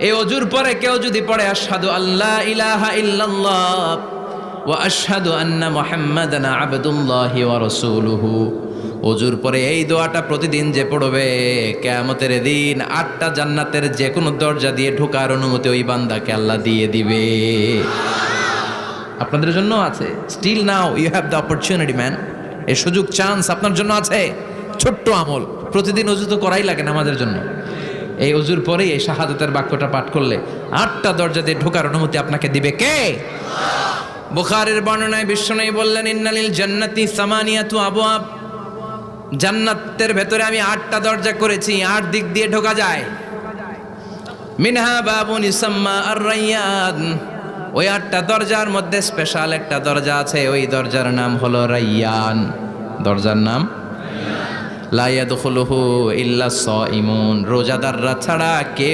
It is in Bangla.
এই অজুর পরে কেউ যদি পড়ে আশহাদু আল্লা ইলাহা ইল্লাল্লাহ ওয়া আশহাদু আন্না মুহাম্মাদান আবদুল্লাহি ওয়া রাসূলুহু, অজুর পরে এই দোয়াটা প্রতিদিন যে পড়বে, কিয়ামতের দিন 8টা জান্নাতের যে কোনো দরজা দিয়ে ঢোকার অনুমতি ওই বান্দাকে আল্লাহ দিয়ে দিবে। আপনাদের জন্য আছে। Still now you have the opportunity man. এই সুযোগ, চান্স আপনার জন্য আছে। ছোট্ট আমল, প্রতিদিন অজু তো করাই লাগে না আমাদের জন্য। এই অজুর পরেই এই শাহাদাতের বাক্যটা পাঠ করলে 8টা দরজা দিয়ে ঢোকার অনুমতি আপনাকে দিবে কে? বুখারীর বর্ণনায় বিশ্বনবী বললেন, ইন্নালিল জান্নাতি সামানিয়াতু আবওয়াব, জান্নাতের ভেতরে আমি 8টা দরজা করেছি, 8 দিক দিয়ে ঢোকা যায়। মিনহা বাবুন ইউসাম্মা আর-রায়্যান, ওই 8টা দরজার মধ্যে স্পেশাল একটা দরজা আছে, ওই দরজার নাম হলো রায়্যান। দরজার নাম লা ইয়াদখুলুহু ইল্লা সাইমুন, রোজাদাররা ছাড়া কেউ